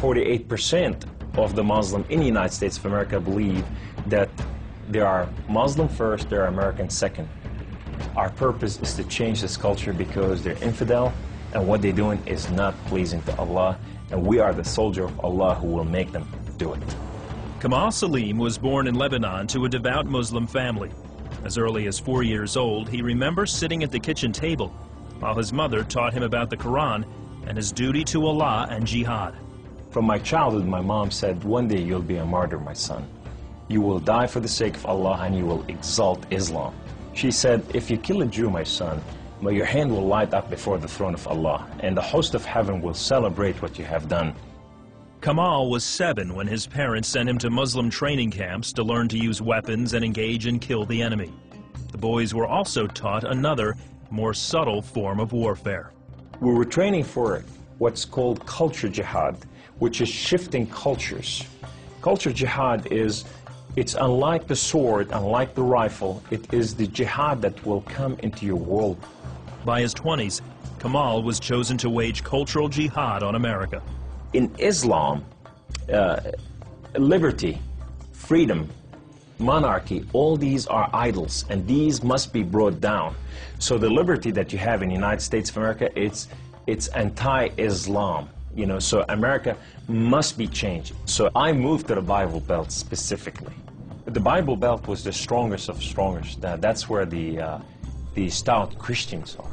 48% of the Muslim in the United States of America believe that there are Muslim first, there are American second. Our purpose is to change this culture because they're infidel, and what they're doing is not pleasing to Allah, and we are the soldier of Allah who will make them do it. Kamal Saleem was born in Lebanon to a devout Muslim family. As early as 4 years old, he remembers sitting at the kitchen table while his mother taught him about the Quran and his duty to Allah and jihad. From my childhood, my mom said, one day you'll be a martyr, my son. You will die for the sake of Allah and you will exalt Islam. She said, if you kill a Jew, my son, your hand will light up before the throne of Allah, and the host of heaven will celebrate what you have done. Kamal was 7 when his parents sent him to Muslim training camps to learn to use weapons and engage and kill the enemy. The boys were also taught another, more subtle form of warfare. We were training for what's called culture jihad, which is shifting cultures. Culture jihad is, it's unlike the sword, unlike the rifle, it is the jihad that will come into your world. By his 20s, Kamal was chosen to wage cultural jihad on America. In Islam, liberty, freedom, monarchy, all these are idols, and these must be brought down. So the liberty that you have in the United States of America, it's anti-Islam. You know, so America must be changed. So I moved to the Bible Belt specifically. The Bible Belt was the strongest of strongest. That's where the stout Christians are.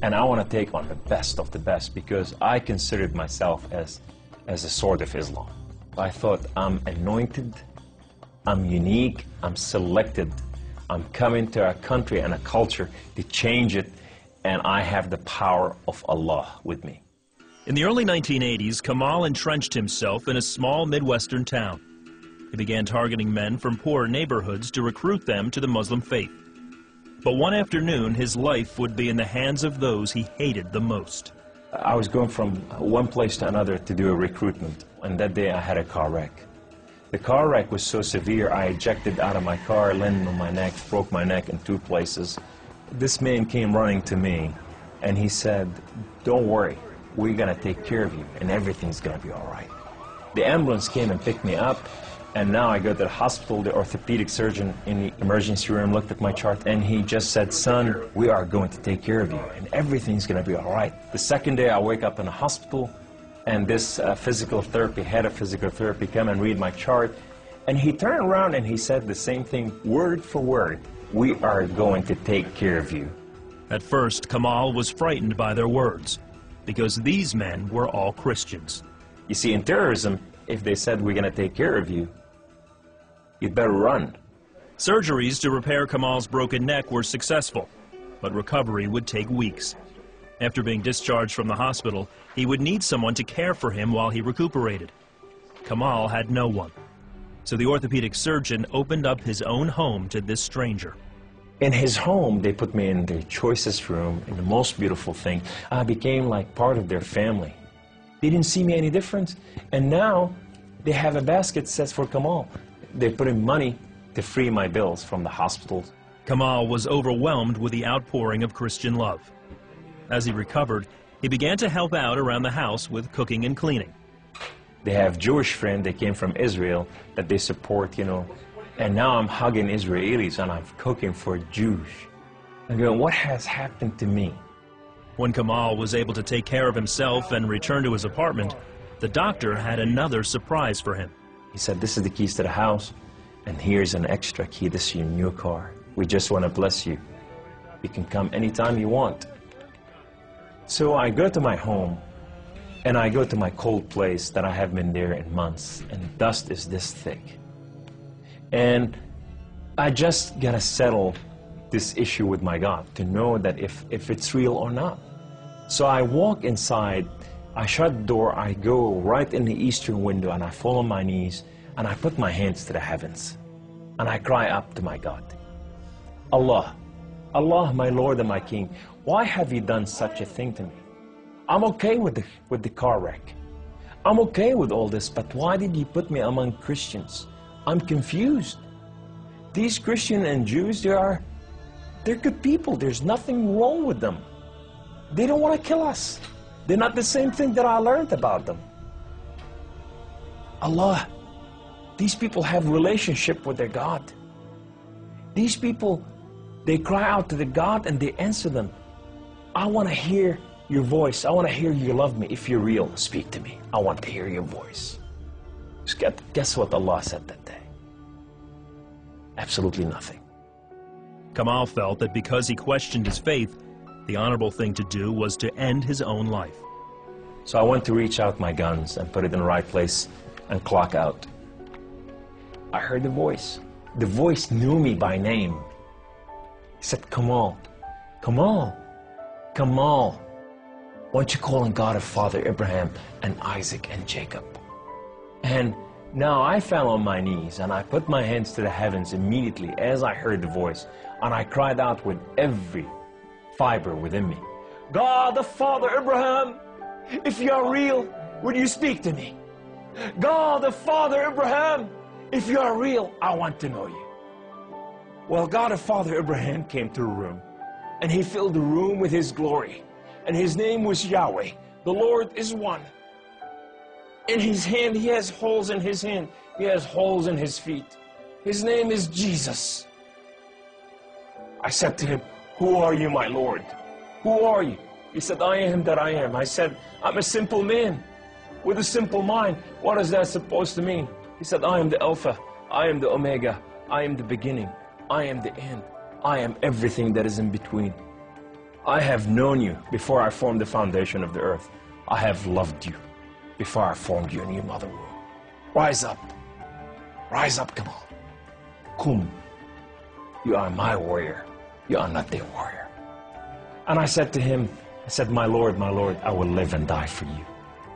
And I want to take on the best of the best because I considered myself as a sword of Islam. I thought, I'm anointed, I'm unique, I'm selected. I'm coming to a country and a culture to change it, and I have the power of Allah with me. In the early 1980s, Kamal entrenched himself in a small Midwestern town. He began targeting men from poor neighborhoods to recruit them to the Muslim faith. But one afternoon, his life would be in the hands of those he hated the most. I was going from one place to another to do a recruitment, and that day I had a car wreck. The car wreck was so severe, I ejected out of my car, landed on my neck, broke my neck in 2 places. This man came running to me, and he said, don't worry, we're going to take care of you, and everything's going to be all right. The ambulance came and picked me up, and now I go to the hospital. The orthopedic surgeon in the emergency room looked at my chart, and he just said, son, we are going to take care of you, and everything's going to be all right. The second day, I wake up in the hospital, and this head of physical therapy come and read my chart, and he turned around and he said the same thing, word for word, we are going to take care of you. At first, Kamal was frightened by their words, because these men were all Christians. You see, in terrorism, if they said we're going to take care of you, you'd better run. Surgeries to repair Kamal's broken neck were successful, but recovery would take weeks. After being discharged from the hospital, he would need someone to care for him while he recuperated. Kamal had no one, so the orthopedic surgeon opened up his own home to this stranger. In his home, they put me in their choicest room, in the most beautiful thing. I became like part of their family. They didn't see me any different, and now they have a basket set for Kamal. They put in money to free my bills from the hospitals. Kamal was overwhelmed with the outpouring of Christian love. As he recovered, he began to help out around the house with cooking and cleaning. They have Jewish friends that came from Israel that they support, you know, and now I'm hugging Israelis and I'm cooking for Jews. I'm going, what has happened to me? When Kamal was able to take care of himself and return to his apartment, the doctor had another surprise for him. He said, this is the keys to the house, and here's an extra key. This is your new car. We just want to bless you. You can come anytime you want. So I go to my home, and I go to my cold place that I haven't been there in months, and dust is this thick. And I just got to settle this issue with my God to know that if it's real or not. So I walk inside, I shut the door, I go right in the eastern window, and I fall on my knees, and I put my hands to the heavens, and I cry up to my God. Allah, Allah, my Lord and my King, why have you done such a thing to me? I'm okay with the car wreck. I'm okay with all this, but why did you put me among Christians? I'm confused. These Christians and Jews, they're good people. There's nothing wrong with them. They don't want to kill us. They're not the same thing that I learned about them. Allah, these people have relationship with their God. These people, they cry out to the God and they answer them. I want to hear your voice. I want to hear you love me. If you're real, speak to me. I want to hear your voice. Guess what Allah said that day? Absolutely nothing. Kamal felt that because he questioned his faith, the honorable thing to do was to end his own life. So I went to reach out my guns and put it in the right place and clock out. I heard the voice. The voice knew me by name. He said, Kamal, Kamal, Kamal, why don't you call on God of Father Abraham and Isaac and Jacob? And now I fell on my knees and I put my hands to the heavens immediately as I heard the voice, and I cried out with every fiber within me, God of Father Abraham, if you are real, would you speak to me? God of Father Abraham, if you are real, I want to know you. Well, God of Father Abraham came to the room, and he filled the room with his glory, and his name was Yahweh. The Lord is one. In his hand, he has holes in his hand. He has holes in his feet. His name is Jesus. I said to him, who are you, my Lord? Who are you? He said, I am that I am. I said, I'm a simple man with a simple mind. What is that supposed to mean? He said, I am the Alpha, I am the Omega, I am the beginning, I am the end, I am everything that is in between. I have known you before I formed the foundation of the earth. I have loved you before I formed you in your mother womb. Rise up, Kamal. Kum, you are my warrior, you are not their warrior. And I said to him, I said, my Lord, I will live and die for you.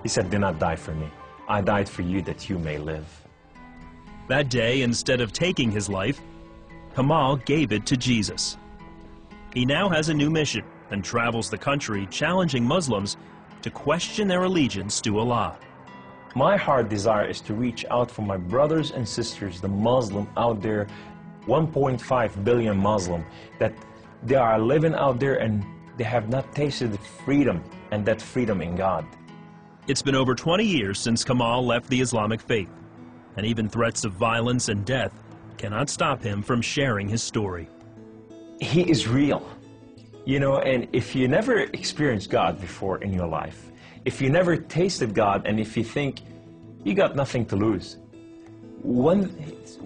He said, do not die for me. I died for you that you may live. That day, instead of taking his life, Kamal gave it to Jesus. He now has a new mission and travels the country challenging Muslims to question their allegiance to Allah. My heart desire is to reach out for my brothers and sisters, the Muslim out there, 1.5 billion Muslim, that they are living out there and they have not tasted freedom, and that freedom in God. It's been over 20 years since Kamal left the Islamic faith, and even threats of violence and death cannot stop him from sharing his story. He is real. You know, and if you never experienced God before in your life, if you never tasted God, and if you think you got nothing to lose, when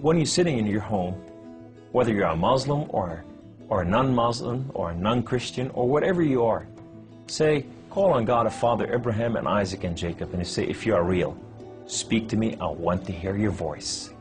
you're sitting in your home, whether you're a Muslim or a non-Muslim or a non-Christian or whatever you are, say, call on God of Father Abraham and Isaac and Jacob, and say, if you are real, speak to me, I want to hear your voice.